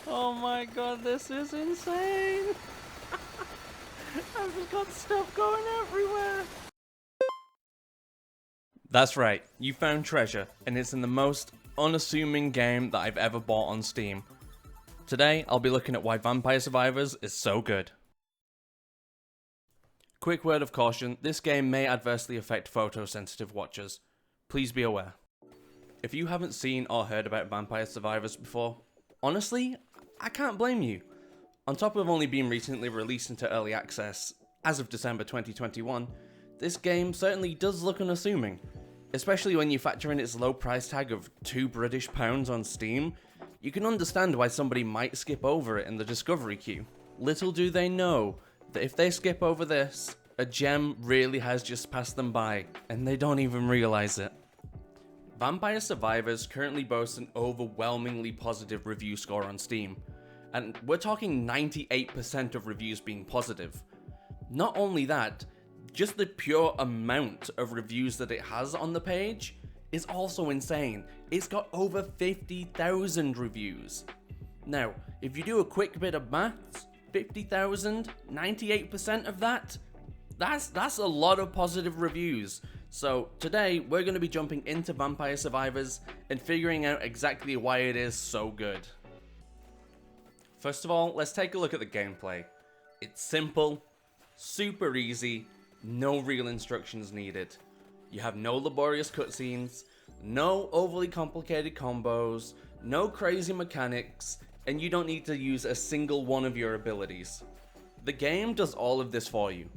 Oh my god, this is insane! I've just got stuff going everywhere! That's right, you found treasure, and it's in the most unassuming game that I've ever bought on Steam. Today, I'll be looking at why Vampire Survivors is so good. Quick word of caution, this game may adversely affect photosensitive watchers. Please be aware. If you haven't seen or heard about Vampire Survivors before, honestly, I can't blame you. On top of only being recently released into early access, as of December 2021, this game certainly does look unassuming. Especially when you factor in its low price tag of £2 on Steam, you can understand why somebody might skip over it in the discovery queue. Little do they know that if they skip over this, a gem really has just passed them by, and they don't even realize it. Vampire Survivors currently boasts an overwhelmingly positive review score on Steam, and we're talking 98% of reviews being positive. Not only that, just the pure amount of reviews that it has on the page is also insane. It's got over 50,000 reviews. Now, if you do a quick bit of maths, 50,000, 98% of that's a lot of positive reviews. So today, we're going to be jumping into Vampire Survivors and figuring out exactly why it is so good. First of all, let's take a look at the gameplay. It's simple, super easy, no real instructions needed. You have no laborious cutscenes, no overly complicated combos, no crazy mechanics, and you don't need to use a single one of your abilities. The game does all of this for you.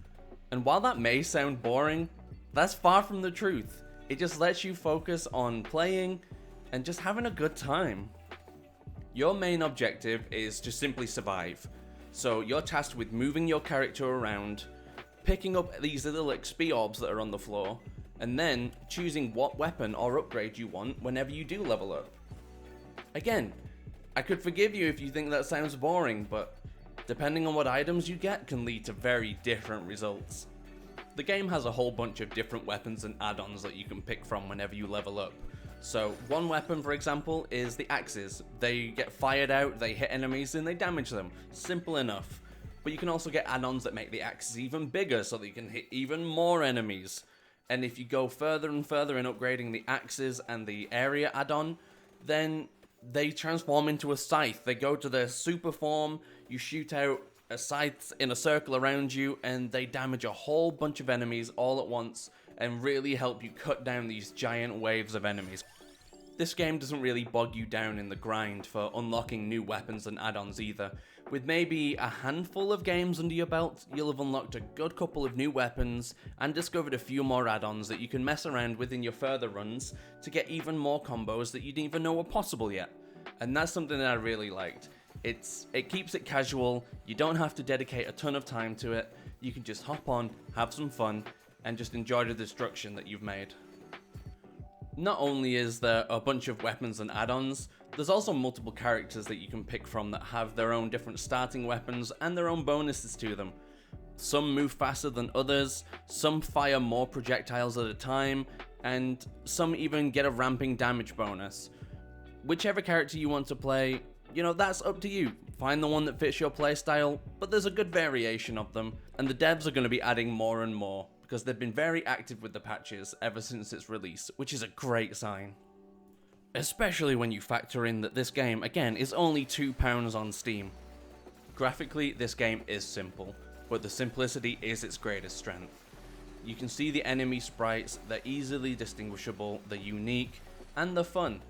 And while that may sound boring, that's far from the truth. It just lets you focus on playing and just having a good time. Your main objective is to simply survive. So you're tasked with moving your character around, picking up these little XP orbs that are on the floor, and then choosing what weapon or upgrade you want whenever you do level up. Again, I could forgive you if you think that sounds boring, but depending on what items you get can lead to very different results. The game has a whole bunch of different weapons and add-ons that you can pick from whenever you level up. So one weapon, for example, is the axes. They get fired out, they hit enemies, and they damage them. Simple enough. But you can also get add-ons that make the axes even bigger so that you can hit even more enemies. And if you go further and further in upgrading the axes and the area add-on, then they transform into a scythe. They go to their super form, you shoot out a scythe in a circle around you, and they damage a whole bunch of enemies all at once and really help you cut down these giant waves of enemies. This game doesn't really bog you down in the grind for unlocking new weapons and add-ons either. With maybe a handful of games under your belt, you'll have unlocked a good couple of new weapons and discovered a few more add-ons that you can mess around with in your further runs to get even more combos that you didn't even know were possible yet. And that's something that I really liked. It keeps it casual, you don't have to dedicate a ton of time to it, you can just hop on, have some fun, and just enjoy the destruction that you've made. Not only is there a bunch of weapons and add-ons, there's also multiple characters that you can pick from that have their own different starting weapons and their own bonuses to them. Some move faster than others, some fire more projectiles at a time, and some even get a ramping damage bonus. Whichever character you want to play, that's up to you. Find the one that fits your playstyle, but there's a good variation of them, and the devs are going to be adding more and more, because they've been very active with the patches ever since its release, which is a great sign. Especially when you factor in that this game, again, is only £2 on Steam. Graphically, this game is simple, but the simplicity is its greatest strength. You can see the enemy sprites, they're easily distinguishable, they're unique, and they're fun.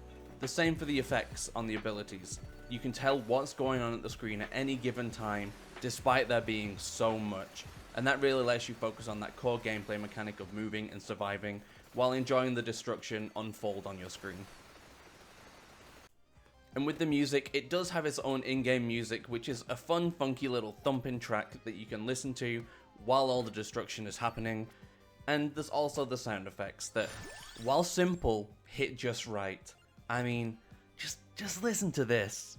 The same for the effects on the abilities. You can tell what's going on at the screen at any given time, despite there being so much. And that really lets you focus on that core gameplay mechanic of moving and surviving, while enjoying the destruction unfold on your screen. And with the music, it does have its own in-game music, which is a fun, funky little thumping track that you can listen to while all the destruction is happening. And there's also the sound effects that, while simple, hit just right. I mean, just listen to this.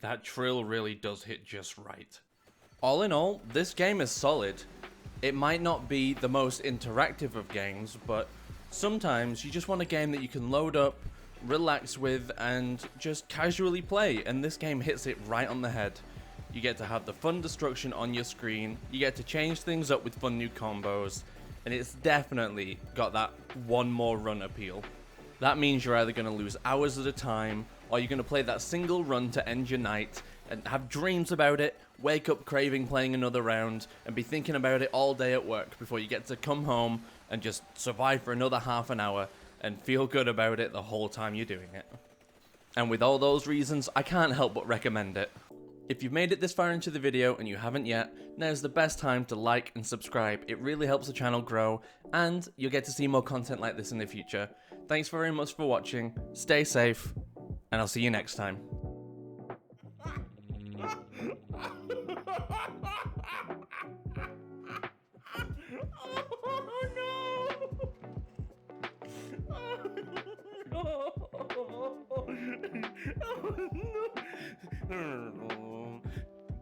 That trill really does hit just right. All in all, this game is solid. It might not be the most interactive of games, but sometimes you just want a game that you can load up, relax with, and just casually play, and this game hits it right on the head. You get to have the fun destruction on your screen, you get to change things up with fun new combos, and it's definitely got that one more run appeal. That means you're either going to lose hours at a time, or you're going to play that single run to end your night, and have dreams about it, wake up craving playing another round, and be thinking about it all day at work before you get to come home and just survive for another half an hour, and feel good about it the whole time you're doing it. And with all those reasons, I can't help but recommend it. If you've made it this far into the video and you haven't yet, now's the best time to like and subscribe. It really helps the channel grow, and you'll get to see more content like this in the future. Thanks very much for watching, stay safe, and I'll see you next time.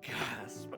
Gasp.